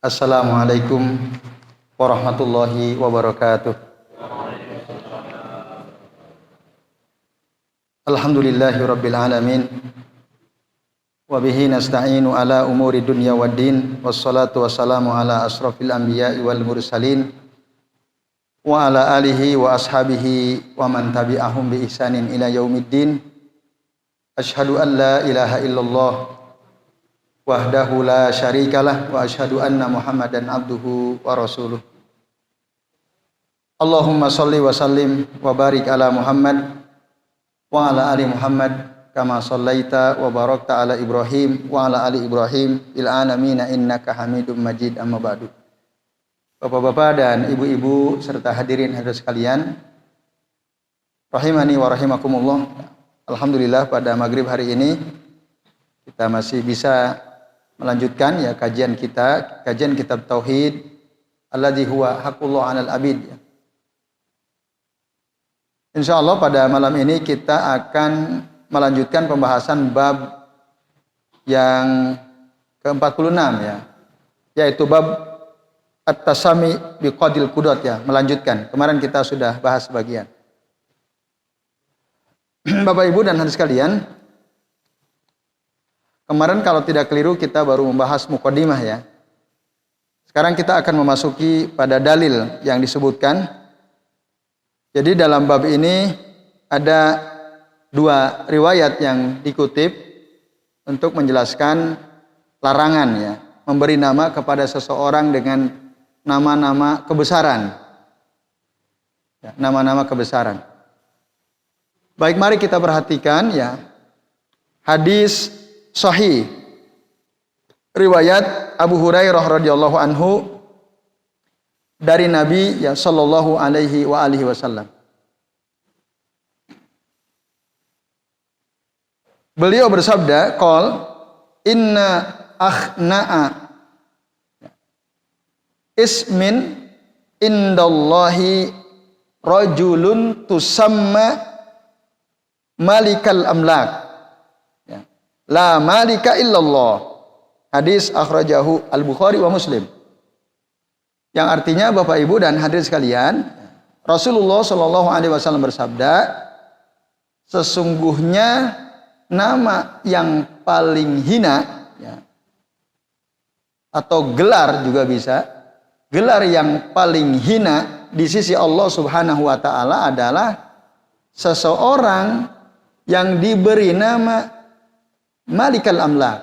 Assalamualaikum warahmatullahi wabarakatuh. Alhamdulillahi rabbil alamin. Wa bihi nasta'inu ala umuri dunya waddin. Wassalatu wassalamu ala asrafil anbiya'i wal mursalin. Wa ala alihi wa ashabihi wa man tabi'ahum bi ihsanin ila yaumiddin. Asyhadu an la ilaha illallah wahdahu la syarikalah wa asyhadu anna Muhammadan abduhu wa rasuluh. Allahumma shalli wa sallim wa barik ala Muhammad wa ala ali Muhammad kama shallaita wa barakta ala Ibrahim wa ala ali Ibrahim fil alamin innaka Hamidum Majid. Amma ba'du. Bapak-bapak dan ibu-ibu serta hadirin hadirat sekalian, rahimani wa rahimakumullah. Alhamdulillah pada maghrib hari ini kita masih bisa melanjutkan ya kajian kitab tauhid alladzi huwa haqqullah 'alal abid. Insyaallah pada malam ini kita akan melanjutkan pembahasan bab yang ke-46 ya, yaitu bab at-tasami biqadil qudat ya, melanjutkan. Kemarin kita sudah bahas sebagian. Bapak Ibu dan hadirin sekalian, kemarin kalau tidak keliru kita baru membahas mukadimah ya. Sekarang kita akan memasuki pada dalil yang disebutkan. Jadi dalam bab ini ada dua riwayat yang dikutip untuk menjelaskan larangan ya, memberi nama kepada seseorang dengan nama-nama kebesaran. Ya, nama-nama kebesaran. Baik, mari kita perhatikan ya. Hadis sahih riwayat Abu Hurairah radhiyallahu anhu dari Nabi ya sallallahu alaihi wa alihi wasallam. Beliau bersabda, qol inna akhna'a ismin indallahi rajulun tusamma malikal amlak. La malika illallah. Hadis akhrajahu Al-Bukhari wa Muslim. Yang artinya Bapak Ibu dan hadirin sekalian, Rasulullah Shallallahu alaihi wasallam bersabda, sesungguhnya nama yang paling hina ya, atau gelar juga bisa, gelar yang paling hina di sisi Allah Subhanahu wa taala adalah seseorang yang diberi nama Malikal Amlak,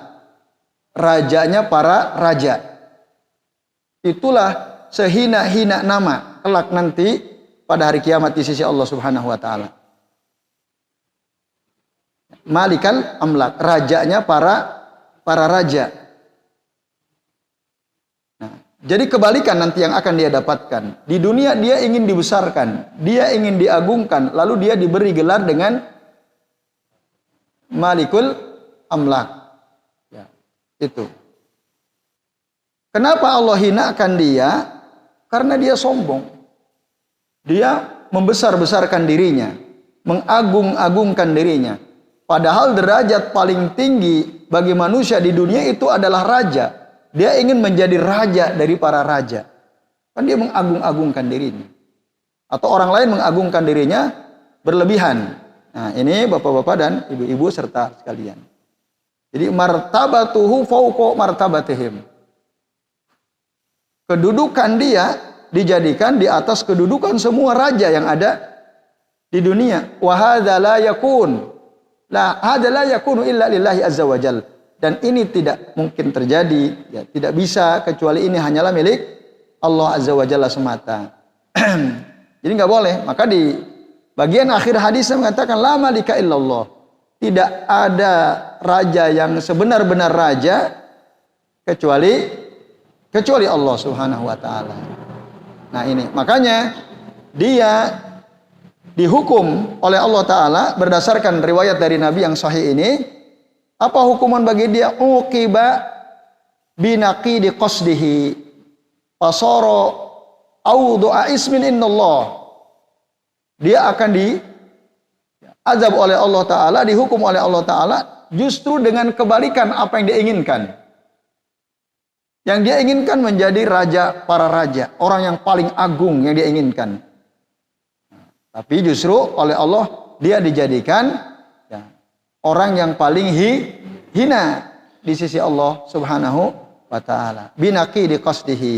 rajanya para raja. Itulah sehina-hina nama kelak nanti pada hari kiamat di sisi Allah Subhanahu wa taala. Malikal Amlak, rajanya para raja. Nah, jadi kebalikan nanti yang akan dia dapatkan. Di dunia dia ingin dibesarkan, dia ingin diagungkan, lalu dia diberi gelar dengan Malikul Amlak. Ya, itu. Kenapa Allah hinakan dia? Karena dia sombong. Dia membesar-besarkan dirinya, mengagung-agungkan dirinya. Padahal derajat paling tinggi bagi manusia di dunia itu adalah raja. Dia ingin menjadi raja dari para raja. Kan dia mengagung-agungkan dirinya. Atau orang lain mengagungkan dirinya berlebihan. Nah, ini bapak-bapak dan ibu-ibu serta sekalian. Jadi martabatuhu fauqa martabatihim. Kedudukan dia dijadikan di atas kedudukan semua raja yang ada di dunia. Wa hadza la yakun. La hadza la yakunu illa lillahi azza wajal. Dan ini tidak mungkin terjadi, ya, tidak bisa kecuali ini hanyalah milik Allah azza wajalla semata. Jadi enggak boleh. Maka di bagian akhir hadisnya mengatakan la malika illallah. Tidak ada raja yang sebenar-benar raja kecuali Allah Subhanahu wa taala. Nah, ini makanya dia dihukum oleh Allah taala berdasarkan riwayat dari Nabi yang sahih ini. Apa hukuman bagi dia? Uqiba binaqidi qasdihi fasara awdu'a ismin innallah. Dia akan azab oleh Allah Ta'ala, dihukum oleh Allah Ta'ala justru dengan kebalikan apa yang dia inginkan. Yang dia inginkan menjadi raja para raja, orang yang paling agung yang dia inginkan. Tapi justru oleh Allah dia dijadikan ya, orang yang paling hina di sisi Allah Subhanahu wa taala. Binaqi di qasdihi.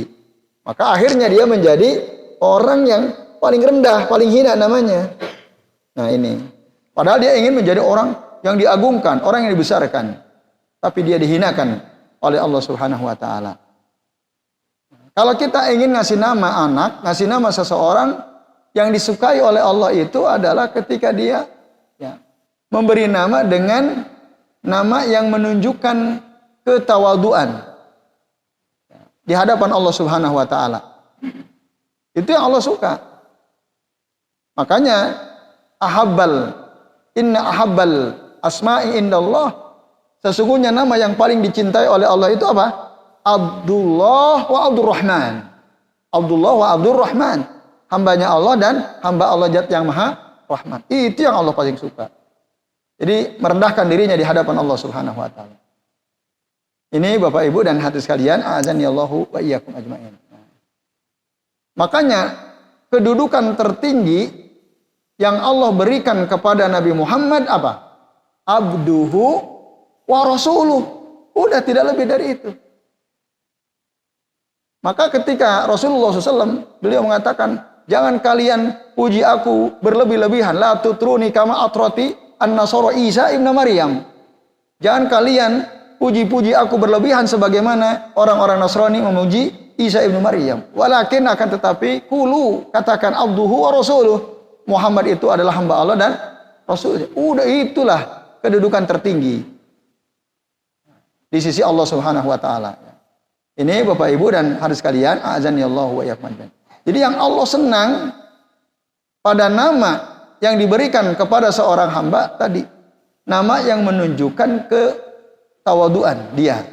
Maka akhirnya dia menjadi orang yang paling rendah, paling hina namanya. Nah ini. Padahal dia ingin menjadi orang yang diagungkan, orang yang dibesarkan. Tapi dia dihinakan oleh Allah Subhanahu wa taala. Kalau kita ingin ngasih nama anak, ngasih nama seseorang yang disukai oleh Allah itu adalah ketika dia ya, memberi nama dengan nama yang menunjukkan ketawaduan di hadapan Allah Subhanahu wa taala. Itu yang Allah suka. Makanya inna ahabbal asma'i indallah, sesungguhnya nama yang paling dicintai oleh Allah itu apa? Abdullah wa Abdurrahman. Abdullah wa Abdurrahman. Hambanya Allah dan hamba Allah Zat yang Maha Rahman. Itu yang Allah paling suka. Jadi merendahkan dirinya di hadapan Allah Subhanahu wa taala. Ini Bapak Ibu dan hadirin sekalian, a'azanillahu wa iyyakum ajmain. Makanya kedudukan tertinggi yang Allah berikan kepada Nabi Muhammad apa? Abduhu wa rasuluh. Udah tidak lebih dari itu. Maka ketika Rasulullah SAW beliau mengatakan, jangan kalian puji aku berlebih-lebihan. La tutruni kama atrati an-nasara Isa ibn Maryam. Jangan kalian puji-puji aku berlebihan sebagaimana orang-orang Nasrani memuji Isa ibn Maryam. Walakin akan tetapi kulu, katakan abduhu wa rasuluh. Muhammad itu adalah hamba Allah dan Rasul. Udah itulah kedudukan tertinggi di sisi Allah Subhanahu wa taala. Ini Bapak Ibu dan hadirin sekalian, a'azanillahu wa iyyakum. Jadi yang Allah senang pada nama yang diberikan kepada seorang hamba tadi, nama yang menunjukkan ketawaduan dia.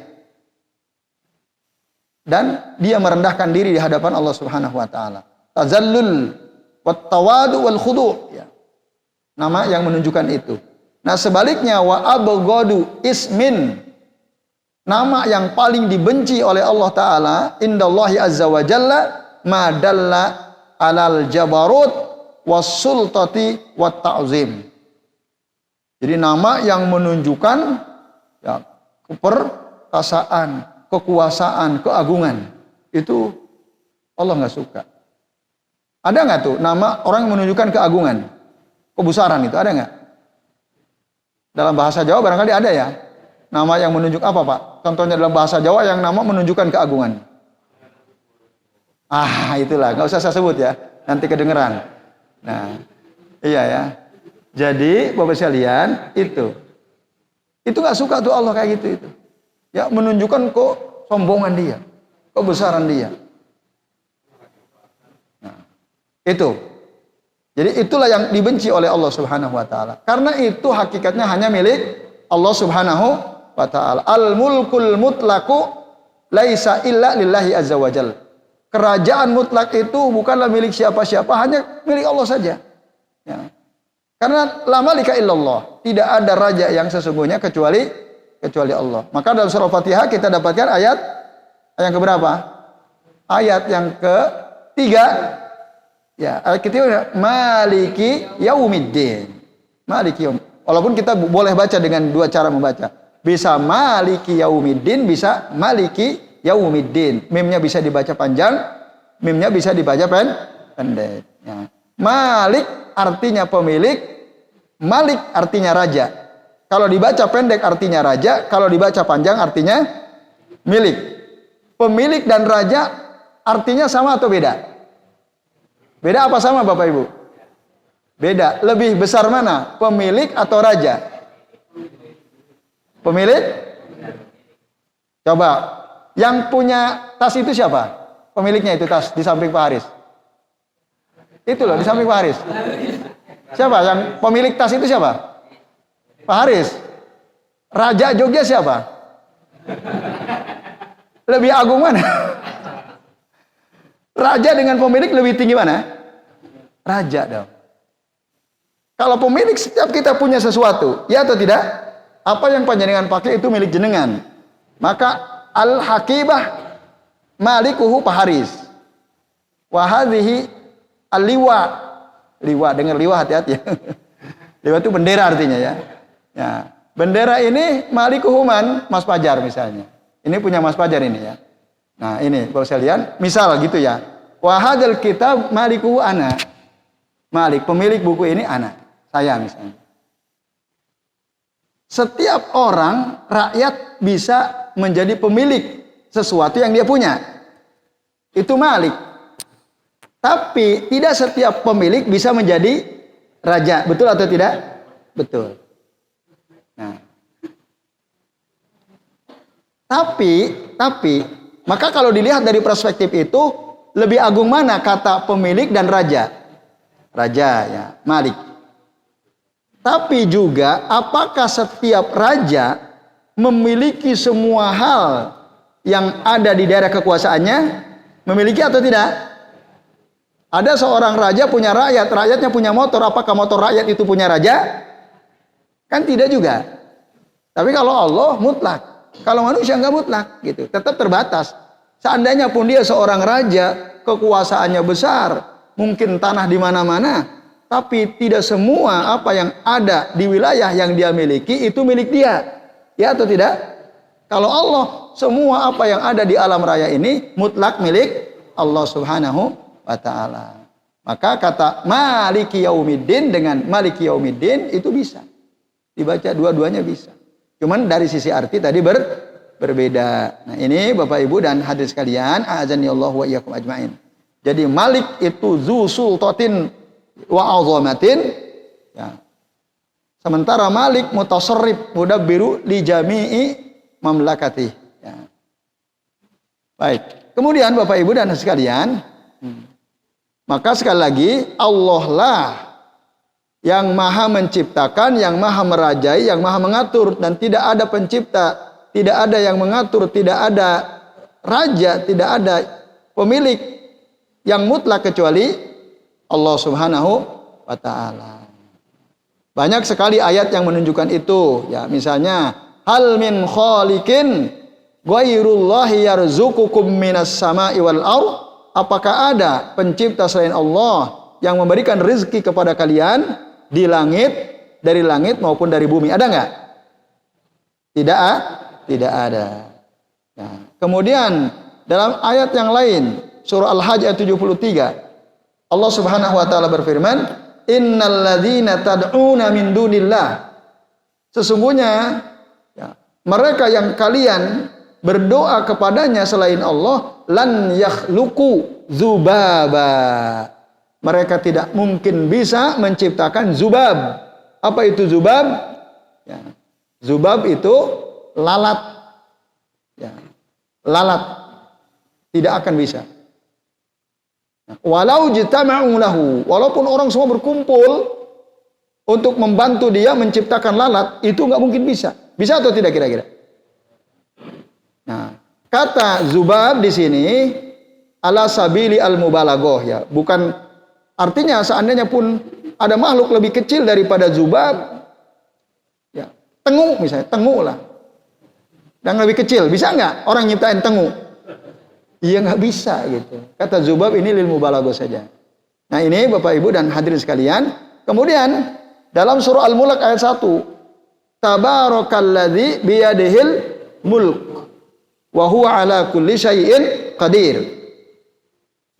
Dan dia merendahkan diri di hadapan Allah Subhanahu wa taala. Tazallul wat tawadu wal khudu', ya. Nama yang menunjukkan itu. Nah, sebaliknya wa abghadu ismin, nama yang paling dibenci oleh Allah taala indallahi azza wa jalla ma dalla alal jabarut was sultati wat ta'zim. Jadi nama yang menunjukkan ya, keperkasaan, kekuasaan, keagungan. Itu Allah nggak suka. Ada nggak tuh nama orang yang menunjukkan keagungan, kebesaran itu ada nggak? Dalam bahasa Jawa barangkali ada ya. Nama yang menunjuk apa Pak? Contohnya dalam bahasa Jawa yang nama menunjukkan keagungan. Ah itulah, nggak usah saya sebut ya, nanti kedengeran. Nah, iya ya. Jadi Bapak sekalian itu nggak suka tuh Allah kayak gitu itu. Ya menunjukkan kok sombongan dia, kebesaran dia. Nah, itu. Jadi itulah yang dibenci oleh Allah Subhanahu wa taala. Karena itu hakikatnya hanya milik Allah Subhanahu wa taala. Al-mulkul mutlaqu laisa illa lillahi azza wajalla. Kerajaan mutlak itu bukanlah milik siapa-siapa, hanya milik Allah saja. Ya. Karena la malika illallah, tidak ada raja yang sesungguhnya kecuali Allah. Maka dalam surah Fatihah kita dapatkan ayat yang keberapa? Ayat yang ketiga. Ya, ayat ketiga maliki yaumiddin. Maliki yaum. Walaupun kita boleh baca dengan dua cara membaca. Bisa maliki yaumiddin, bisa maliki yaumiddin. Mimnya bisa dibaca panjang, mimnya bisa dibaca pendek. Ya. Malik artinya pemilik, Malik artinya raja. Kalau dibaca pendek artinya raja, kalau dibaca panjang artinya milik. Pemilik dan raja artinya sama atau beda? Beda apa sama Bapak Ibu? Beda. Lebih besar mana? Pemilik atau raja? Pemilik? Coba. Yang punya tas itu siapa? Pemiliknya itu tas di samping Pak Haris. Itu loh di samping Pak Haris. Siapa yang pemilik tas itu siapa? Pak Haris. Raja Jogja siapa? Lebih agung mana? Raja dengan pemilik lebih tinggi mana? Raja dong. Kalau pemilik setiap kita punya sesuatu, ya atau tidak? Apa yang panjenengan pakai itu milik jenengan. Maka al-hakibah malikuhu paharis. Wa hadhihi al-liwa. Liwa, dengar liwa hati-hati ya. Liwa itu bendera artinya ya. Ya, bendera ini malikuhu man, Mas Fajar misalnya. Ini punya Mas Fajar ini ya. Nah, ini Bapak sekalian, misal gitu ya. Wa hadzal kitab malikuhu ana. Malik, pemilik buku ini ana, saya misalnya. Setiap orang, rakyat bisa menjadi pemilik sesuatu yang dia punya. Itu malik. Tapi tidak setiap pemilik bisa menjadi raja. Betul atau tidak? Betul. Nah. Tapi, maka kalau dilihat dari perspektif itu, lebih agung mana kata pemilik dan raja? Raja ya, malik. Tapi juga apakah setiap raja memiliki semua hal yang ada di daerah kekuasaannya? Memiliki atau tidak? Ada seorang raja punya rakyat, rakyatnya punya motor, apakah motor rakyat itu punya raja? Kan tidak juga. Tapi kalau Allah mutlak, kalau manusia enggak mutlak gitu, tetap terbatas. Seandainya pun dia seorang raja, kekuasaannya besar, mungkin tanah di mana-mana, tapi tidak semua apa yang ada di wilayah yang dia miliki itu milik dia. Ya atau tidak? Kalau Allah, semua apa yang ada di alam raya ini mutlak milik Allah Subhanahu wa ta'ala. Maka kata Maliki Yaumiddin dengan Maliki Yaumiddin itu bisa dibaca, dua-duanya bisa. Cuman dari sisi arti tadi berbeda. Nah, ini Bapak Ibu dan hadirin sekalian, a'azanillahu wa iyyakum ajmain. Jadi Malik itu zu sultatin wa azamatin ya. Sementara Malik mutasarrif mudabbiru li jami'i mamlakati ya. Baik. Kemudian Bapak Ibu dan sekalian, maka sekali lagi Allah lah yang maha menciptakan, yang maha merajai, yang maha mengatur, dan tidak ada pencipta, tidak ada yang mengatur, tidak ada raja, tidak ada pemilik yang mutlak kecuali Allah Subhanahu wa ta'ala. Banyak sekali ayat yang menunjukkan itu ya, misalnya hal min khaliqin ghairullahi yarzuqukum minas sama'i wal ardh. Apakah ada pencipta selain Allah yang memberikan rezeki kepada kalian di langit, dari langit maupun dari bumi? Ada enggak? Tidak ada. Nah, kemudian dalam ayat yang lain, surah Al-Hajj ayat 73, Allah Subhanahu wa taala berfirman, "Innal ladzina tad'una min dunillah." Sesungguhnya ya, mereka yang kalian berdoa kepadanya selain Allah, lan yakhluqu dzubaba. Mereka tidak mungkin bisa menciptakan zubab. Apa itu zubab? Ya. Zubab itu lalat. Ya. Lalat. Tidak akan bisa. Walau jitama'u lahu, walaupun orang semua berkumpul untuk membantu dia menciptakan lalat, itu nggak mungkin bisa. Bisa atau tidak kira-kira? Nah, kata zubab di sini ala sabili al-mubalaghah ya, bukan artinya seandainya pun ada makhluk lebih kecil daripada zubab, ya, tengu misalnya, tengu lah, yang lebih kecil, bisa nggak orang nyiptain tengu? Iya nggak bisa gitu. Kata zubab ini lil mubalaghah saja. Nah ini Bapak Ibu dan hadirin sekalian. Kemudian dalam surah Al-Mulk ayat 1, Tabarakalladzi biyadihil mulk wa huwa ala kulli syai'in qadir.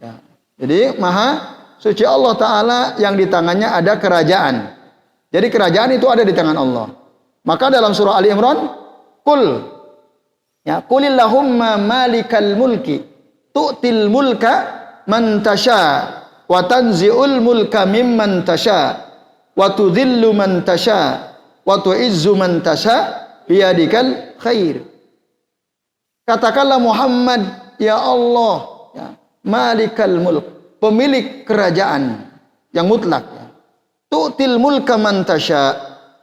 Ya. Jadi maha suci Allah Ta'ala yang di tangannya ada kerajaan. Jadi kerajaan itu ada di tangan Allah. Maka dalam surah Ali Imran, Qul ya, Qulillahumma malikal mulki tu'til mulka man tasha wa tanzi'ul mulka mimman tasha wa tudhillu man tasha wa tu'izzu man tasha biyadikal khair. Katakanlah Muhammad, ya Allah, ya, malikal mulk, pemilik kerajaan yang mutlak. Ya. Tu'til mulka man tasha,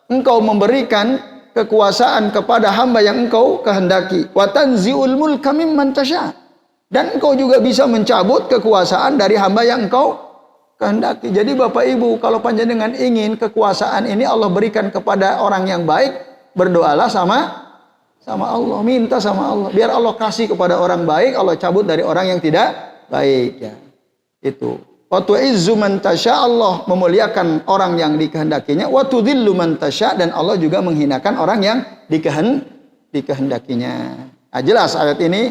engkau memberikan kekuasaan kepada hamba yang engkau kehendaki. Wa tanzi'ul mulka mimman tasha, dan engkau juga bisa mencabut kekuasaan dari hamba yang engkau kehendaki. Jadi Bapak Ibu, kalau panjenengan ingin kekuasaan ini Allah berikan kepada orang yang baik, berdoalah sama sama Allah, minta sama Allah. Biar Allah kasih kepada orang baik, Allah cabut dari orang yang tidak baik ya. Itu. Wa tu'izzu man tasya, Allah memuliakan orang yang dikehendakinya, wa tudhillu man tasya, dan Allah juga menghinakan orang yang dikehendakinya. Nah, jelas ayat ini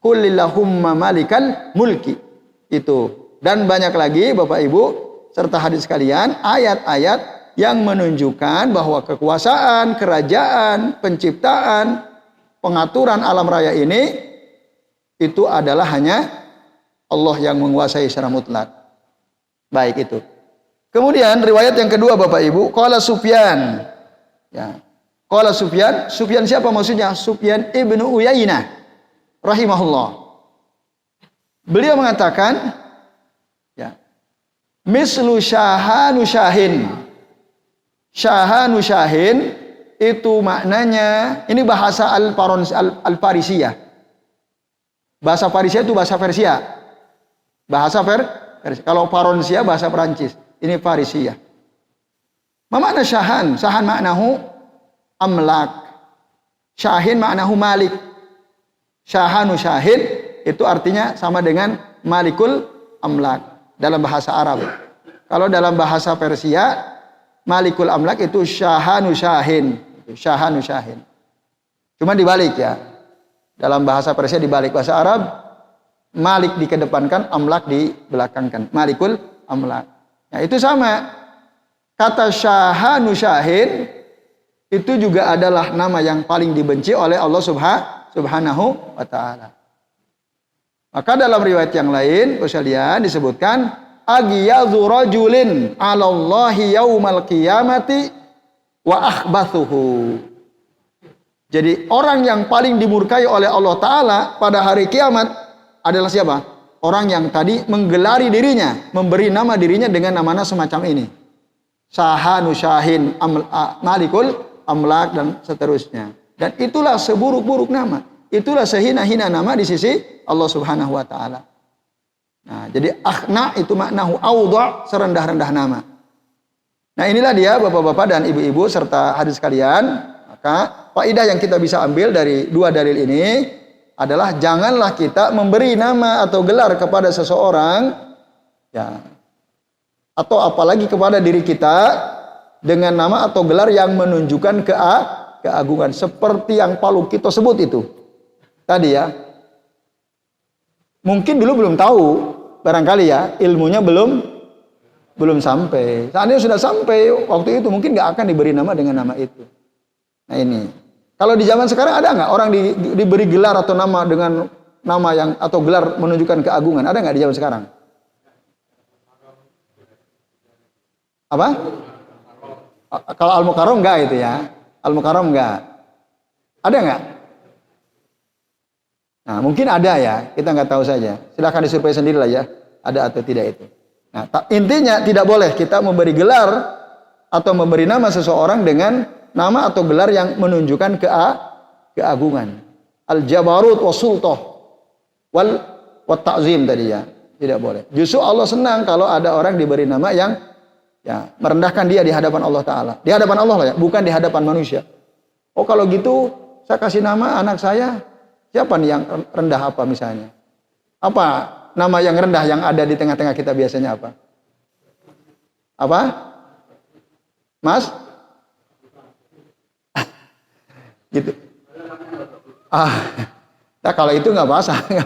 Qulillahumma malikal mulki. Itu. Dan banyak lagi Bapak Ibu serta hadis sekalian, ayat-ayat yang menunjukkan bahwa kekuasaan, kerajaan, penciptaan, pengaturan alam raya ini itu adalah hanya Allah yang menguasai secara mutlak. Baik itu. Kemudian riwayat yang kedua Bapak Ibu, qala Sufyan. Ya. Qala Sufyan, Sufyan siapa maksudnya? Sufyan ibnu Uyainah rahimahullah. Beliau mengatakan, ya, mislu syahanu syahin. Syahanu syahin itu maknanya, ini bahasa Al-Farisiyah. Bahasa Farisia itu bahasa Persia. Bahasa Persia. Kalau Faronsia bahasa Perancis. Ini Farisia. Makna syahan? Syahan maknahu amlak. Syahin maknahu malik. Syahanu syahin itu artinya sama dengan malikul amlak dalam bahasa Arab. Kalau dalam bahasa Persia, malikul amlak itu syahanu syahin. Syahanu syahin. Cuma dibalik ya. Dalam bahasa Persia dibalik, bahasa Arab malik dikedepankan, amlak dibelakangkan. Malikul amlak. Nah, itu sama. Kata syahanu syahin itu juga adalah nama yang paling dibenci oleh Allah Subhanahu wa ta'ala. Maka dalam riwayat yang lain, sekalian disebutkan aghiyadzu rajulin 'alallahi yaumal qiyamati wa akhbathuhu. Jadi orang yang paling dimurkai oleh Allah Ta'ala pada hari kiamat adalah siapa? Orang yang tadi menggelari dirinya, memberi nama dirinya dengan nama-nama semacam ini. Syahanu syahin, malikul amlak, dan seterusnya. Dan itulah seburuk-buruk nama. Itulah sehina-hina nama di sisi Allah Subhanahu wa ta'ala. Nah, jadi akhna itu maknahu awdha, serendah-rendah nama. Nah, inilah dia Bapak-bapak dan Ibu-ibu serta hadis sekalian. Maka faedah yang kita bisa ambil dari dua dalil ini adalah janganlah kita memberi nama atau gelar kepada seseorang, ya, atau apalagi kepada diri kita dengan nama atau gelar yang menunjukkan keagungan seperti yang Pak Lukito sebut itu tadi ya. Mungkin dulu belum tahu, barangkali ya, ilmunya belum sampai. Seandainya sudah sampai waktu itu mungkin nggak akan diberi nama dengan nama itu. Nah ini, kalau di zaman sekarang ada nggak orang diberi gelar atau nama dengan nama yang atau gelar menunjukkan keagungan? Ada nggak di zaman sekarang? Apa? Kalau Al-Mukarram enggak itu ya. Al-Mukarram enggak. Ada nggak? Nah mungkin ada ya, kita nggak tahu saja. Silahkan disurvei sendiri lah ya, ada atau tidak itu. Nah intinya tidak boleh kita memberi gelar atau memberi nama seseorang dengan nama atau gelar yang menunjukkan keagungan. Al-Jabarut wa sultah wal ta'zim tadi ya. Tidak boleh. Justru Allah senang kalau ada orang diberi nama yang ya merendahkan dia di hadapan Allah Ta'ala. Di hadapan Allah lah ya, bukan di hadapan manusia. Oh kalau gitu saya kasih nama anak saya, siapa nih yang rendah apa misalnya? Apa nama yang rendah yang ada di tengah-tengah kita biasanya apa? Apa? Mas? Gitu. Nah kalau itu nggak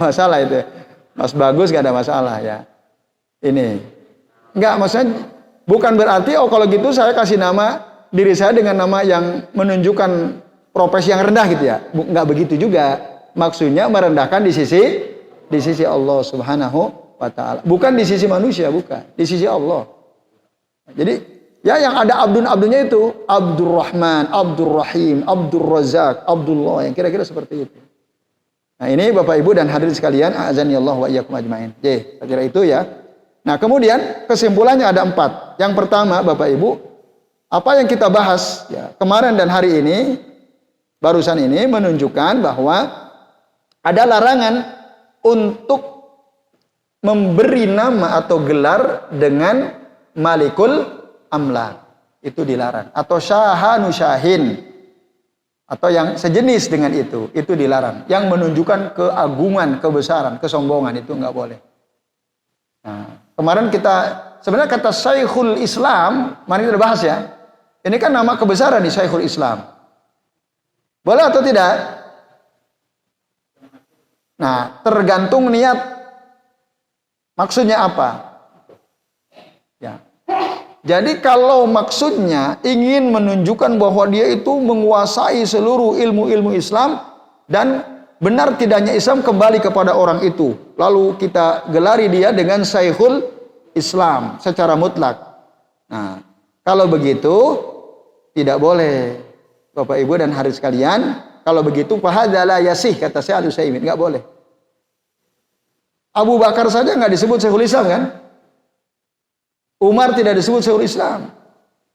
masalah itu. Mas Bagus nggak ada masalah ya. Ini nggak, maksudnya bukan berarti oh kalau gitu saya kasih nama diri saya dengan nama yang menunjukkan profesi yang rendah gitu ya. Nggak begitu juga. Maksudnya merendahkan di sisi Allah Subhanahu wa ta'ala. Bukan di sisi manusia, bukan. Di sisi Allah. Jadi ya yang ada abdun-abdunnya itu Abdurrahman, Abdurrahim, Abdurrazak, Abdullah, yang kira-kira seperti itu. Nah ini Bapak Ibu dan hadirin sekalian, a'azani Allah wa iyyakum ajmain. Saya kira itu ya. Nah kemudian kesimpulannya ada 4. Yang pertama Bapak Ibu, apa yang kita bahas ya, kemarin dan hari ini, barusan ini menunjukkan bahwa ada larangan untuk memberi nama atau gelar dengan malikul amlak, itu dilarang. Atau syahanu syahin, atau yang sejenis dengan itu dilarang. Yang menunjukkan keagungan, kebesaran, kesombongan itu nggak boleh. Nah, kemarin kita sebenarnya kata Syekhul Islam, mari kita bahas ya. Ini kan nama kebesaran di Syekhul Islam. Boleh atau tidak? Nah, tergantung niat. Maksudnya apa? Ya. Jadi kalau maksudnya ingin menunjukkan bahwa dia itu menguasai seluruh ilmu-ilmu Islam dan benar tidaknya Islam kembali kepada orang itu. Lalu kita gelari dia dengan Syekhul Islam secara mutlak. Nah, kalau begitu tidak boleh. Bapak Ibu dan hadirin sekalian, kalau begitu fahadza la yasih, kata Syekh Al-Utsaimin, enggak boleh. Abu Bakar saja enggak disebut Syekhul Islam kan? Umar tidak disebut Syekhul Islam.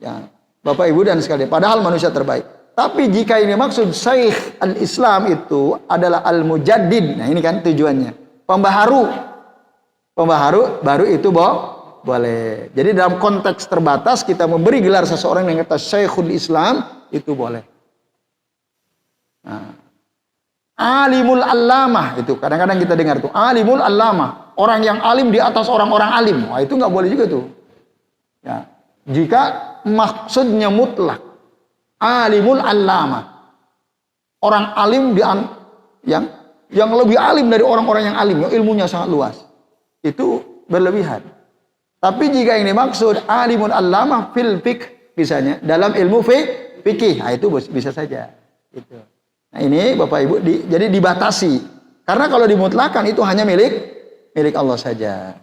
Ya, Bapak Ibu dan sekalian, padahal manusia terbaik. Tapi jika ini maksud Syekh Al-Islam itu adalah Al-Mujaddid. Nah, ini kan tujuannya. Pembaharu. Pembaharu baru itu boleh. Jadi dalam konteks terbatas kita memberi gelar seseorang yang kata Syekhul Islam itu boleh. Nah, Alimul Allamah itu kadang-kadang kita dengar tuh, Alimul Allamah, orang yang alim di atas orang-orang alim. Wah, itu nggak boleh juga tuh. Ya, jika maksudnya mutlak, Alimul Allamah, orang alim yang lebih alim dari orang-orang yang alim, yang ilmunya sangat luas, itu berlebihan. Tapi jika yang dimaksud Alimul Allamah fil fiqh, misalnya dalam ilmu fikih, nah itu bisa saja. Gitu. Nah ini Bapak Ibu, jadi dibatasi. Karena kalau dimutlakan itu hanya milik Allah saja.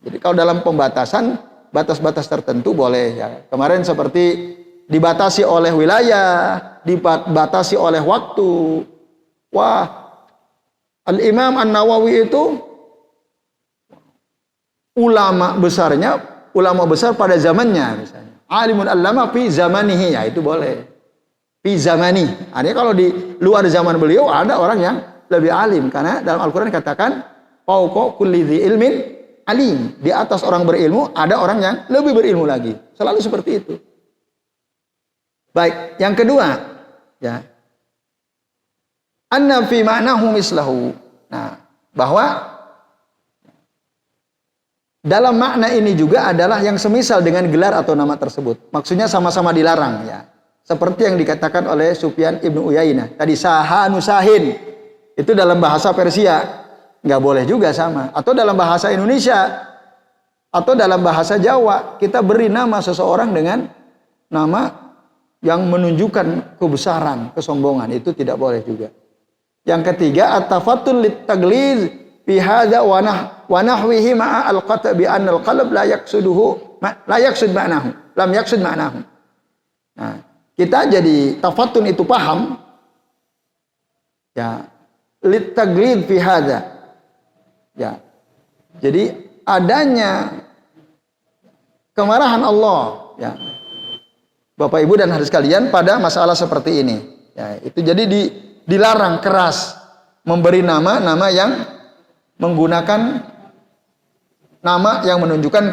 Jadi kalau dalam pembatasan, batas-batas tertentu boleh ya. Kemarin seperti dibatasi oleh wilayah, dibatasi oleh waktu. Wah, Al-Imam An-Nawawi itu ulama besar pada zamannya misalnya. Alimul Allamah fi zamanihi, ya itu boleh. Fi zamani. Artinya kalau di luar zaman beliau ada orang yang lebih alim, karena dalam Al-Qur'an dikatakan fauqa kulli dzi ilmin alim. Di atas orang berilmu ada orang yang lebih berilmu lagi. Selalu seperti itu. Baik, yang kedua, ya. Anna fi ma'nahu mislahu. Nah, bahwa dalam makna ini juga adalah yang semisal dengan gelar atau nama tersebut. Maksudnya sama-sama dilarang ya. Seperti yang dikatakan oleh Sufyan Ibnu Uyainah. Tadi Sahanu Sahin. Itu dalam bahasa Persia. Nggak boleh juga sama. Atau dalam bahasa Indonesia. Atau dalam bahasa Jawa. Kita beri nama seseorang dengan nama yang menunjukkan kebesaran, kesombongan. Itu tidak boleh juga. Yang ketiga, at-tafattul lit-tagliz fi hadza wa nahwihi ma'a al-qata' bi anna al-qalb la yaqsud ma'nahu. Lam yaqsud ma'nahu. Nah, kita jadi tafatun itu paham ya, lit-tagliz fi hadza. Ya. Jadi adanya kemarahan Allah ya. Bapak Ibu dan hadirin sekalian pada masalah seperti ini. Ya, itu jadi dilarang keras memberi nama yang menggunakan nama yang menunjukkan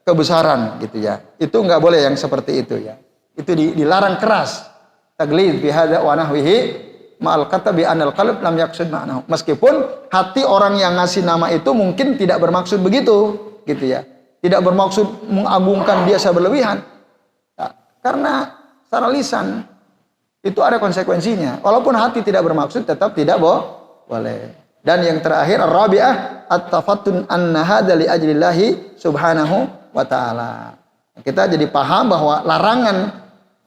kebesaran gitu ya. Itu nggak boleh yang seperti itu ya. Itu dilarang keras. Taglid bi hadza wa nahwihi ma'al kata bi anal qalb lam yaqsud ma'nahu. Meskipun hati orang yang ngasih nama itu mungkin tidak bermaksud begitu gitu ya. Tidak bermaksud mengagungkan dia berlebihan. Ya, karena secara lisan itu ada konsekuensinya. Walaupun hati tidak bermaksud tetap tidak boleh. Dan yang terakhir ar-rabi'ah at-tafattun anna hadza li ajlillahi subhanahu wa ta'ala. Kita jadi paham bahwa larangan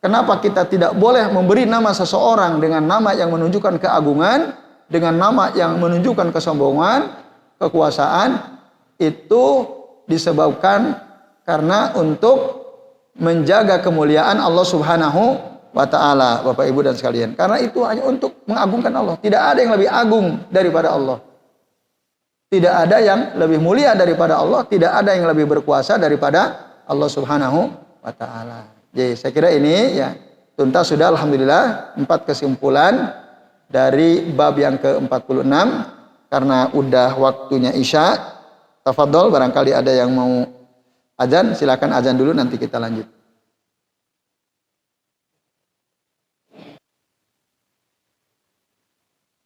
kenapa kita tidak boleh memberi nama seseorang dengan nama yang menunjukkan keagungan, dengan nama yang menunjukkan kesombongan, kekuasaan, itu disebabkan karena untuk menjaga kemuliaan Allah Subhanahu wa ta'ala, Bapak Ibu dan sekalian. Karena itu hanya untuk mengagungkan Allah. Tidak ada yang lebih agung daripada Allah. Tidak ada yang lebih mulia daripada Allah. Tidak ada yang lebih berkuasa daripada Allah Subhanahu wa ta'ala. Jadi saya kira ini ya tuntas sudah alhamdulillah 4 kesimpulan dari bab yang ke-46 karena udah waktunya Isya. Tafadhol barangkali ada yang mau azan, silakan azan dulu nanti kita lanjut.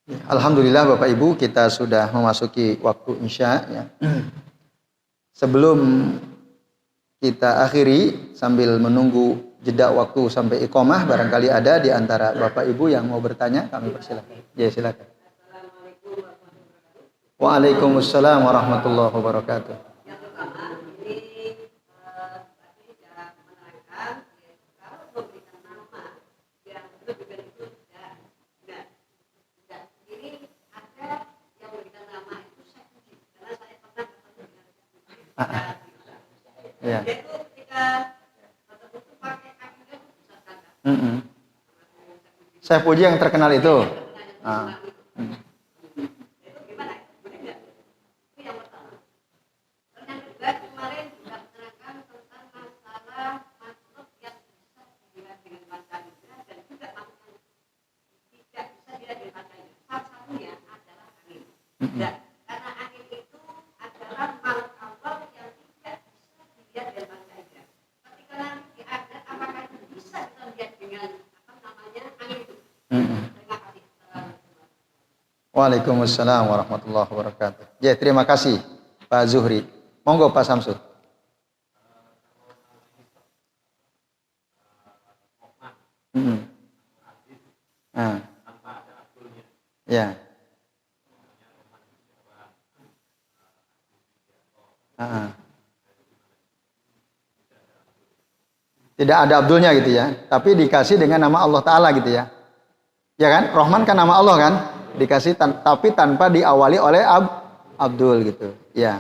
Alhamdulillah Bapak Ibu, kita sudah memasuki waktu Isya ya. Sebelum kita akhiri sambil menunggu jeda waktu sampai iqamah, barangkali ada di antara Bapak Ibu yang mau bertanya, kami persilakan. Ya, silakan. Waalaikumsalam warahmatullahi wabarakatuh. Ya. Saya puji yang terkenal itu. Waalaikumsalam warahmatullahi wabarakatuh. Ya, terima kasih Pak Zuhri. Monggo Pak Samsul. Ya. Tidak ada Abdulnya gitu ya, tapi dikasih dengan nama Allah Ta'ala gitu ya. Ya kan? Rahman kan nama Allah kan? Dikasih tapi tanpa diawali oleh Abdul gitu. Ya.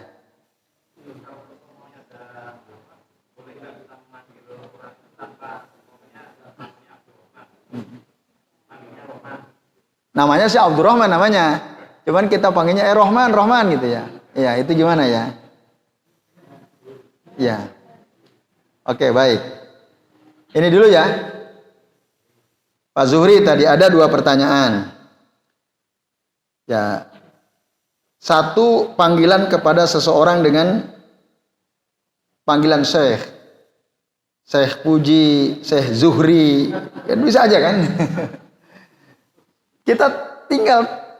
Namanya si Abdurrahman namanya. Cuman kita panggilnya Rahman, Rahman gitu ya. Ya, itu gimana ya? Ya. Oke, baik. Ini dulu ya. Pak Zuhri, tadi ada 2 pertanyaan. Ya, 1 panggilan kepada seseorang dengan panggilan Syekh. Syekh Puji, Syekh Zuhri, kan bisa aja kan?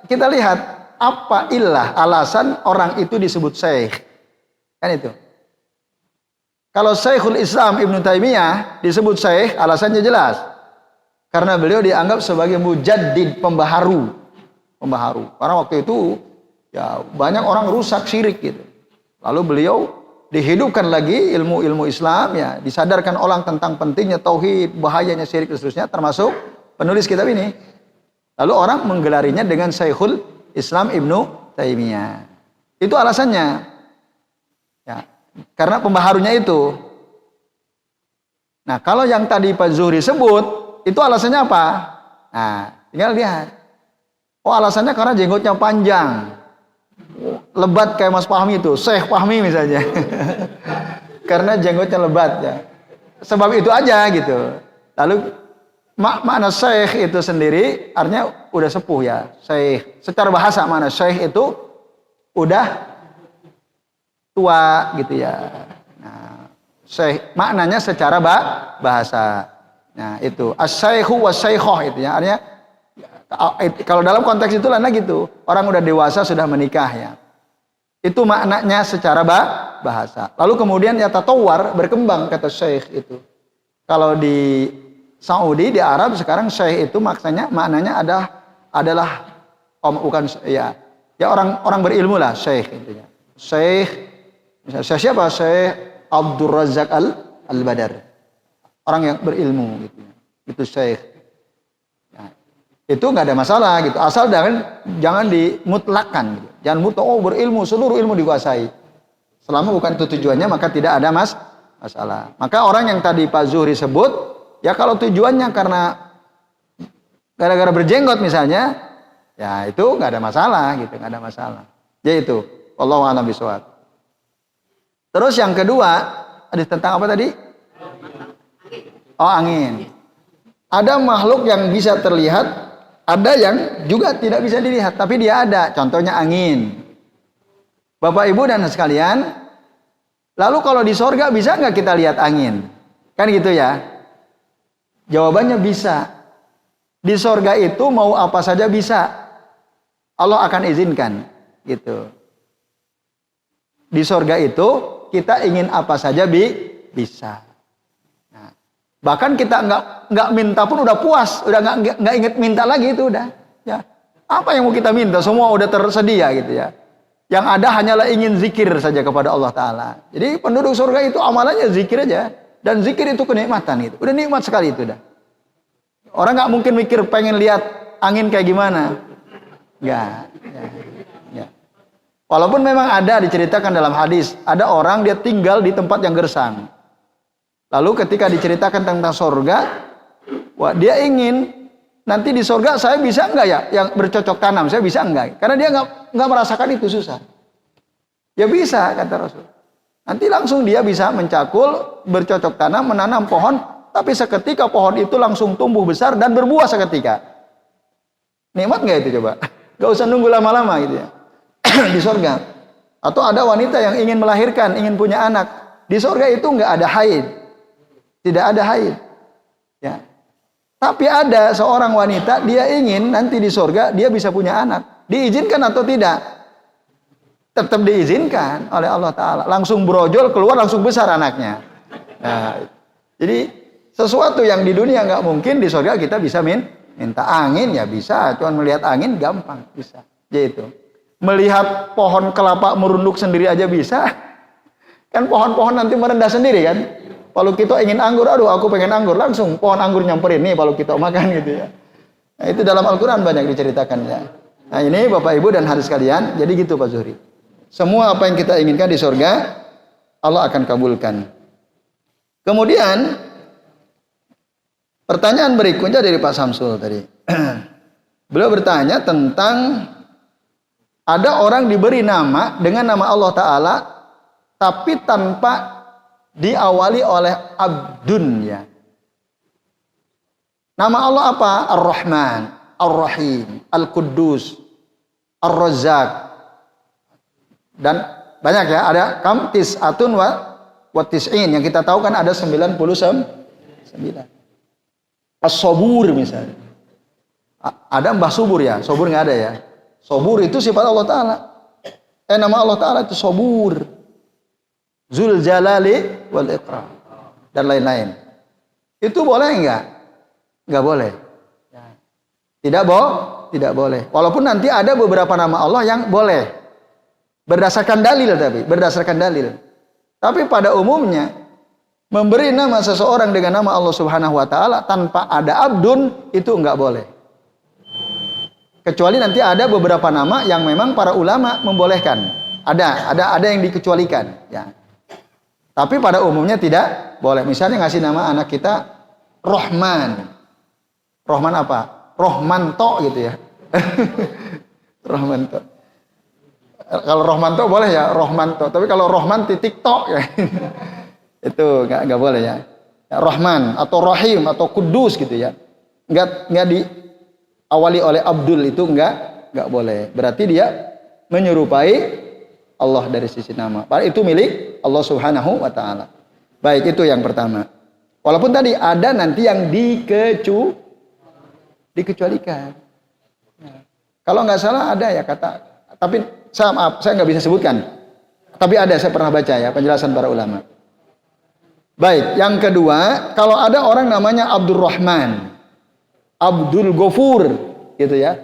Kita lihat apa ilah alasan orang itu disebut Syekh. Kan itu. Kalau Syekhul Islam Ibnu Taimiyah disebut Syekh, alasannya jelas. Karena beliau dianggap sebagai mujaddid, pembaharu. Karena waktu itu ya banyak orang rusak syirik gitu. Lalu beliau dihidupkan lagi ilmu-ilmu Islam ya, disadarkan orang tentang pentingnya tauhid, bahayanya syirik dan seterusnya, termasuk penulis kitab ini. Lalu orang menggelarinya dengan Syekhul Islam Ibnu Taimiyah. Itu alasannya. Ya, karena pembaharunya itu. Nah, kalau yang tadi Pak Zuhri sebut, itu alasannya apa? Nah, tinggal lihat. Oh, alasannya karena jenggotnya panjang. Lebat kayak Mas Fahmi itu, Syekh Fahmi misalnya. Karena jenggotnya lebat ya. Sebab itu aja gitu. Lalu makna Syekh itu sendiri artinya udah sepuh ya. Syekh. Secara bahasa makna Syekh itu udah tua gitu ya. Nah, Syekh maknanya secara bahasa. Nah, itu as-syaikhu was-syaikhah itu ya. Artinya kalau dalam konteks itu lah gitu, orang udah dewasa sudah menikah ya. Itu maknanya secara bahasa. Lalu kemudian ya tatawar, berkembang kata syekh itu. Kalau di Saudi, di Arab sekarang syekh itu maknanya adalah bukan ya orang berilmu lah syekh intinya. Syekh misalnya siapa? Syekh Abdul Razak Al-Badar. Orang yang berilmu gitu. Itu syekh. Itu nggak ada masalah gitu, asal jangan dimutlakan gitu. Jangan mutlak berilmu, seluruh ilmu dikuasai. Selama bukan itu tujuannya, maka tidak ada masalah. Maka orang yang tadi Pak Zuhri sebut, ya kalau tujuannya karena gara-gara berjenggot misalnya, ya itu nggak ada masalah gitu, nggak ada masalah. Ya itu, wallahu a'lam bishawab. Terus yang kedua, ada tentang apa tadi? Oh, angin. Ada makhluk yang bisa terlihat, ada yang juga tidak bisa dilihat, tapi dia ada. Contohnya angin. Bapak Ibu dan sekalian, lalu kalau di sorga bisa nggak kita lihat angin? Kan gitu ya? Jawabannya bisa. Di sorga itu mau apa saja bisa. Allah akan izinkan gitu. Di surga itu kita ingin apa saja bisa. Nah, bahkan kita nggak minta pun udah puas, udah nggak inget minta lagi itu udah. Ya, apa yang mau kita minta semua udah tersedia gitu ya. Yang ada hanyalah ingin zikir saja kepada Allah Taala. Jadi penduduk surga itu amalannya zikir aja, dan zikir itu kenikmatan gitu. Udah nikmat sekali itu dah. Orang nggak mungkin mikir pengen lihat angin kayak gimana. Enggak. Ya. Walaupun memang ada diceritakan dalam hadis, ada orang dia tinggal di tempat yang gersang. Lalu ketika diceritakan tentang surga, wah, dia ingin nanti di surga saya bisa enggak ya yang bercocok tanam, saya bisa enggak? Karena dia enggak merasakan itu susah. Ya bisa kata Rasul. Nanti langsung dia bisa mencakul, bercocok tanam, menanam pohon, tapi seketika pohon itu langsung tumbuh besar dan berbuah seketika. Nikmat enggak itu coba? Gak usah nunggu lama-lama gitu ya. Di surga. Atau ada wanita yang ingin melahirkan, ingin punya anak. Di surga itu nggak ada haid. Tidak ada haid. Ya. Tapi ada seorang wanita, dia ingin nanti di surga dia bisa punya anak. Diizinkan atau tidak? Tetap diizinkan oleh Allah Ta'ala. Langsung brojol, keluar langsung besar anaknya. Nah, jadi sesuatu yang di dunia nggak mungkin, di surga kita bisa minta angin ya bisa, cuman melihat angin gampang bisa. Yaitu melihat pohon kelapa merunduk sendiri aja bisa. Kan pohon-pohon nanti merendah sendiri kan. Kalau kita ingin anggur, aduh aku pengen anggur, langsung pohon anggur nyamperin nih kalau kita makan gitu ya. Nah, itu dalam Al-Qur'an banyak diceritakan ya. Nah, ini Bapak Ibu dan hadis sekalian, jadi gitu Pak Zuhri. Semua apa yang kita inginkan di surga Allah akan kabulkan. Kemudian pertanyaan berikutnya dari Pak Samsul tadi. Beliau bertanya tentang ada orang diberi nama dengan nama Allah Ta'ala tapi tanpa diawali oleh abdun ya. Nama Allah apa? Ar-Rahman, Ar-Rahim, Al-Quddus, Ar-Razzaq. Dan banyak ya, ada kam tis'atun wa tis'in. Yang kita tahu kan ada 99. As-Sabur misalnya. Ada Mbah Subur ya, Sabur nggak ada ya. Sabur itu sifat Allah Ta'ala. Nama Allah Ta'ala itu Sabur, Zul Jalali wal Ikram, dan lain-lain. Itu boleh enggak? Enggak boleh. Tidak boleh. Walaupun nanti ada beberapa nama Allah yang boleh. Berdasarkan dalil. Tapi pada umumnya memberi nama seseorang dengan nama Allah Subhanahu wa taala tanpa ada abdun itu enggak boleh. Kecuali nanti ada beberapa nama yang memang para ulama membolehkan. Ada yang dikecualikan, ya. Tapi pada umumnya tidak boleh. Misalnya ngasih nama anak kita Rohman. Rohman apa? Rohmanto gitu ya. Rohmanto. Kalau Rohmanto boleh ya, Rohmanto. Tapi kalau Rohman titik tok ya. Itu enggak boleh ya. Rohman atau Rahim atau Kudus gitu ya. Enggak diawali oleh Abdul itu enggak boleh. Berarti dia menyerupai Allah dari sisi nama. Padahal itu milik Allah Subhanahu wa taala. Baik, itu yang pertama. Walaupun tadi ada nanti yang dikecualikan. Nah, kalau nggak salah ada ya kata, tapi saya nggak bisa sebutkan. Tapi ada, saya pernah baca ya penjelasan para ulama. Baik, yang kedua, kalau ada orang namanya Abdurrahman, Abdul Ghafur gitu ya.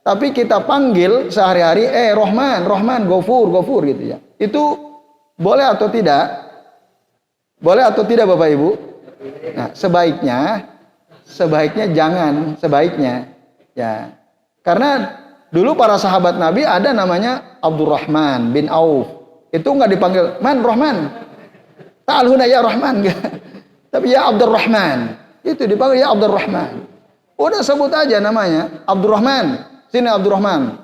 Tapi kita panggil sehari-hari, Rohman, Ghafur gitu ya. Itu boleh atau tidak? Boleh atau tidak Bapak Ibu? Nah, sebaiknya jangan, sebaiknya. Ya. Karena dulu para sahabat Nabi ada namanya Abdurrahman bin Auf. Itu enggak dipanggil, Rahman. Ta'alhuna ya Rahman. Tapi ya Abdurrahman. Itu dipanggil ya Abdurrahman. Udah sebut aja namanya, Abdurrahman. Sini Abdurrahman.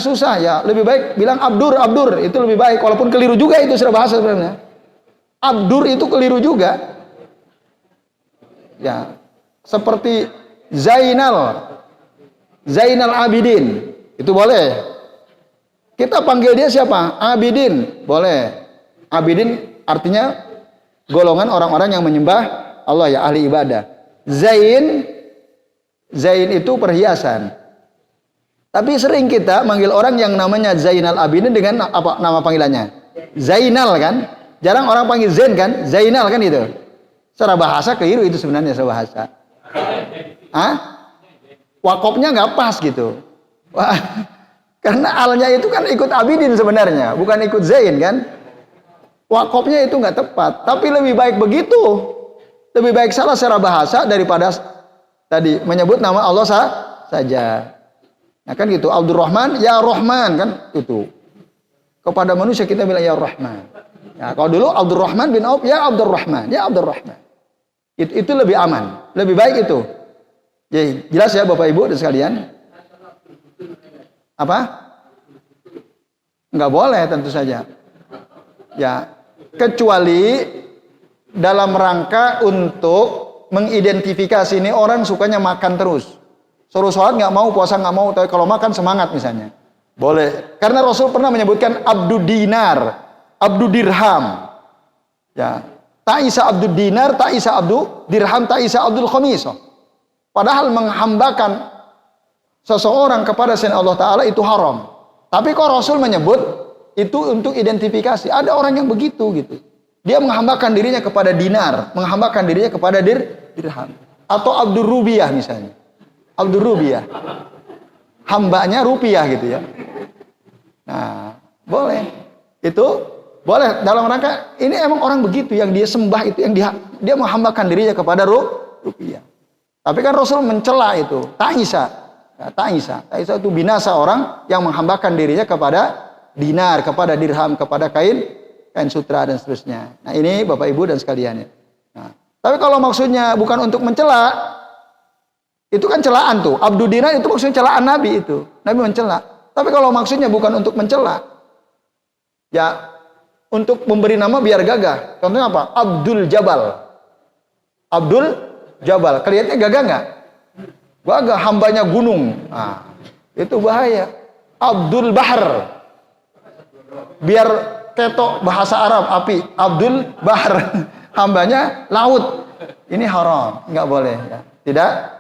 Susah ya, lebih baik bilang Abdur, itu lebih baik. Walaupun keliru juga itu sudah bahasa sebenarnya. Abdur itu keliru juga. Ya, seperti Zainal Abidin, itu boleh. Kita panggil dia siapa? Abidin, boleh. Abidin artinya golongan orang-orang yang menyembah Allah ya, ahli ibadah. Zain itu perhiasan. Tapi sering kita manggil orang yang namanya Zainal Abidin dengan apa nama panggilannya? Zainal kan? Jarang orang panggil Zain kan? Zainal kan itu. Secara bahasa keliru itu sebenarnya secara bahasa. Hah? Wakopnya nggak pas gitu. Wah, karena alnya itu kan ikut Abidin sebenarnya, bukan ikut Zain kan? Wakopnya itu nggak tepat. Tapi lebih baik begitu. Lebih baik salah secara bahasa daripada tadi menyebut nama Allah saja. Nah kan gitu, Abdurrahman, ya Rahman kan itu. Kepada manusia kita bilang ya Rahman. Nah, kalau dulu Abdurrahman bin Auf, ya Abdurrahman, ya Abdurrahman. Itu lebih aman, lebih baik itu. Jadi jelas ya Bapak Ibu dan sekalian. Apa? Enggak boleh tentu saja. Ya, kecuali dalam rangka untuk mengidentifikasi ini orang sukanya makan terus. Suruh sholat nggak mau, puasa nggak mau, tapi kalau makan semangat misalnya. Boleh. Karena Rasul pernah menyebutkan abdu dinar, abdu dirham. Ya. Ta'isa abdu dinar, ta'isa abdu dirham, ta'isa abdul khamisah. Padahal menghambakan seseorang kepada selain Allah Ta'ala itu haram. Tapi kok Rasul menyebut itu untuk identifikasi. Ada orang yang begitu gitu. Dia menghambakan dirinya kepada dinar, menghambakan dirinya kepada dirham. Atau abdur rubiyah misalnya. Abdur rubiyah. Hambanya rupiah gitu ya. Nah, boleh. Itu boleh dalam rangka ini emang orang begitu yang dia sembah itu, yang dia menghambakan dirinya kepada rupiah. Tapi kan Rasul mencela itu. Ta'isa. Ya, ta'isa. Ta'isa itu binasa orang yang menghambakan dirinya kepada dinar, kepada dirham, kepada kain sutra dan seterusnya. Nah, ini Bapak Ibu dan sekalian ya. Nah, tapi kalau maksudnya bukan untuk mencela, itu kan celaan tuh. Abdu dinar itu maksudnya celaan Nabi itu. Nabi mencela. Tapi kalau maksudnya bukan untuk mencela, ya untuk memberi nama biar gagah. Contohnya apa? Abdul Jabal. Abdul Jabal. Kelihatannya gagah nggak? Gagah, hambanya gunung. Nah, itu bahaya. Abdul Bahar. Biar ketok bahasa Arab api. Abdul Bahar. Hambanya laut. Ini haram, nggak boleh ya.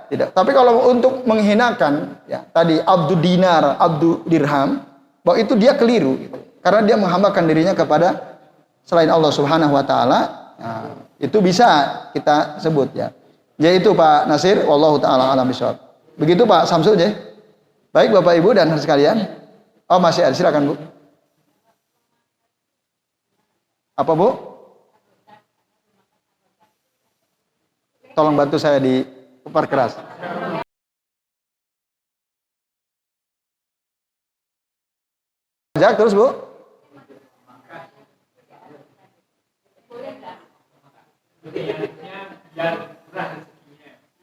Tidak. Tapi kalau untuk menghinakan ya tadi abdu dinar, abdu dirham, bahwa itu dia keliru gitu. Karena dia menghambakan dirinya kepada selain Allah Subhanahu wa taala. Nah, itu bisa kita sebut ya. Jadi itu Pak Nasir, wallahu taala alam bisawab. Begitu Pak Samsul ya. Baik Bapak Ibu dan sekalian. Oh, masih ada, silakan Bu. Apa Bu? Tolong bantu saya di perkeras. Terus Bu.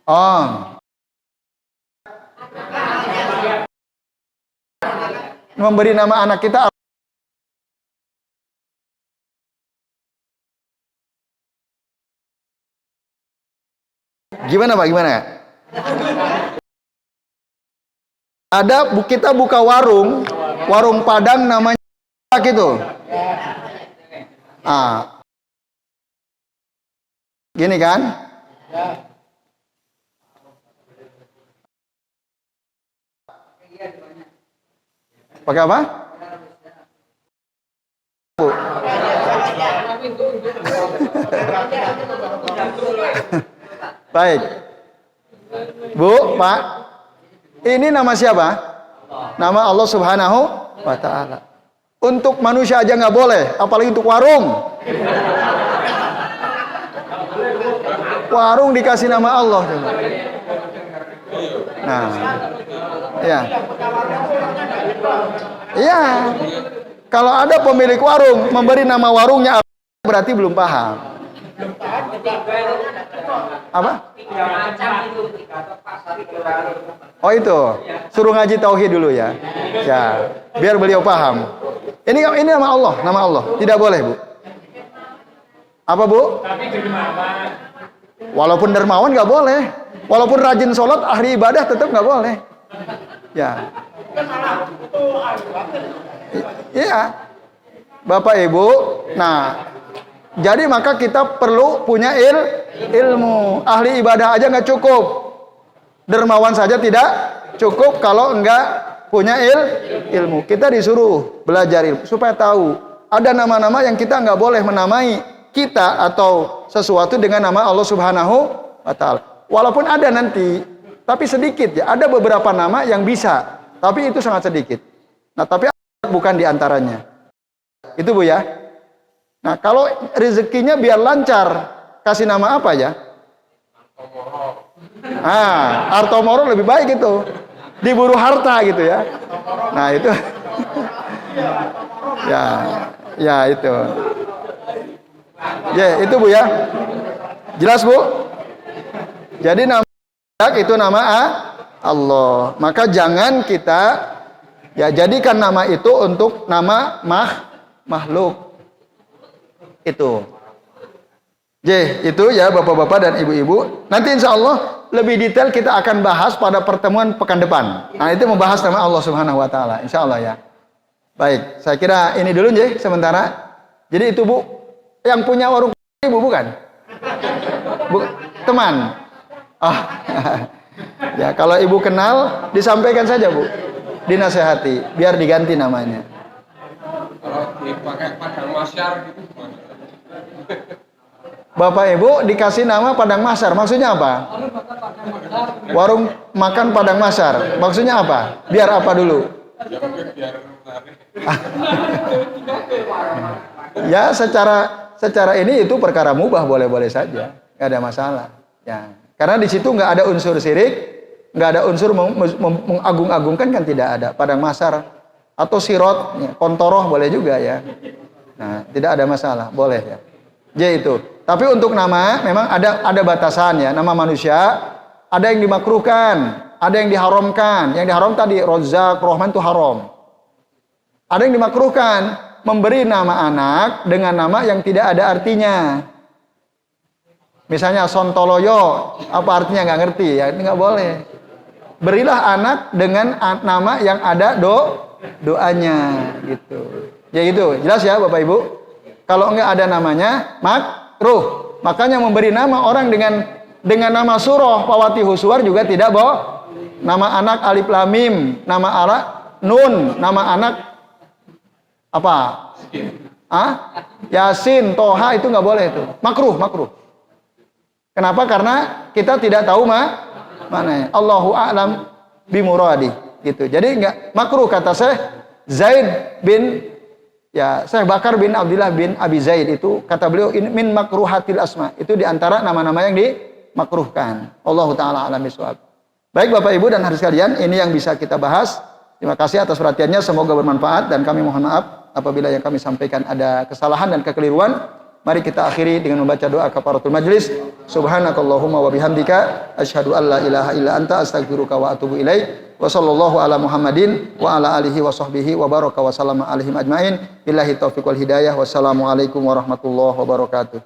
Oh. Memberi nama anak kita gimana Pak? Gimana? Ada kita buka warung Padang namanya gitu. Ah. Gini kan? Pakai apa? Bu. Baik. Bu, Pak. Ini nama siapa? Nama Allah Subhanahu wa taala. Untuk manusia aja nggak boleh, apalagi untuk warung. Warung dikasih nama Allah. Nah. Ya. Iya. Kalau ada pemilik warung memberi nama warungnya berarti belum paham. Apa? Oh itu, suruh ngaji tauhid dulu ya. Ya, biar beliau paham. Ini nama Allah, tidak boleh Bu. Apa Bu? Walaupun dermawan nggak boleh, walaupun rajin sholat, ahli ibadah tetap nggak boleh. Ya. Iya, Bapak Ibu. Nah. Jadi maka kita perlu punya ilmu. Ahli ibadah aja nggak cukup. Dermawan saja tidak cukup kalau enggak punya ilmu. Kita disuruh belajar ilmu supaya tahu. Ada nama-nama yang kita nggak boleh menamai kita atau sesuatu dengan nama Allah Subhanahu wa Ta'ala. Walaupun ada nanti, tapi sedikit ya. Ada beberapa nama yang bisa, tapi itu sangat sedikit. Nah, tapi bukan diantaranya. Itu Bu ya. Nah, kalau rezekinya biar lancar, kasih nama apa ya? Artomoro lebih baik itu. Diburu harta gitu ya. Nah, itu. ya itu. Ya, itu Bu ya. Jelas Bu? Jadi nama itu nama Allah. Maka jangan kita ya jadikan nama itu untuk nama makhluk. Itu. Itu ya Bapak-bapak dan Ibu-ibu. Nanti insya Allah lebih detail kita akan bahas pada pertemuan pekan depan. Nah, itu membahas nama Allah Subhanahu wa Ta'ala. Insya Allah ya. Baik, saya kira ini dulu sementara. Jadi itu Bu, yang punya warung Ibu bukan? Teman. Ya, kalau Ibu kenal, disampaikan saja Bu. Dinasehati, biar diganti namanya. Kalau dipakai Padang Masyar gitu gimana? Bapak Ibu dikasih nama Padang Masyar, maksudnya apa? Warung makan Padang Masyar, maksudnya apa? Biar apa dulu? Ya, secara ini itu perkara mubah, boleh-boleh saja, nggak ada masalah. Ya, karena di situ nggak ada unsur syirik, nggak ada unsur mengagung-agungkan, kan tidak ada. Padang Masyar atau sirot, ya, kontoroh boleh juga ya. Nah, tidak ada masalah, boleh ya. Itu. Tapi untuk nama memang ada batasan ya. Nama manusia ada yang dimakruhkan, ada yang diharamkan. Yang diharam tadi Razzaq, Rahman itu haram. Ada yang dimakruhkan, memberi nama anak dengan nama yang tidak ada artinya. Misalnya Sontoloyo, apa artinya nggak ngerti ya, ini nggak boleh. Berilah anak dengan nama yang ada doanya gitu. Ya gitu, jelas ya Bapak Ibu. Kalau nggak ada namanya, makruh. Makanya memberi nama orang dengan nama surah Pawati Huswar juga tidak Nama anak Alif Lam Mim, nama anak Nun, nama anak apa? Yasin, Toha, itu nggak boleh itu. Makruh. Kenapa? Karena kita tidak tahu mana. Allahu a'lam bimuradi gitu. Jadi nggak makruh, kata Syekh Zaid bin Syekh Bakar bin Abdullah bin Abi Zaid, itu kata beliau ini min makruhatil asma, itu diantara nama-nama yang dimakruhkan. Allahu taala alam bisawab. Baik Bapak Ibu dan hadirin sekalian, ini yang bisa kita bahas. Terima kasih atas perhatiannya, semoga bermanfaat, dan kami mohon maaf apabila yang kami sampaikan ada kesalahan dan kekeliruan. Mari kita akhiri dengan membaca doa kafaratul majlis. Subhanakallahumma wa bihamdika asyhadu an la ilaha illa anta astaghfiruka wa atubu ilaik. Wa sallallahu ala Muhammadin wa ala alihi wa sahbihi wa baraka wa sallama alaihim ajmain. Billahi taufiq wal hidayah. Wassalamualaikum warahmatullahi wabarakatuh.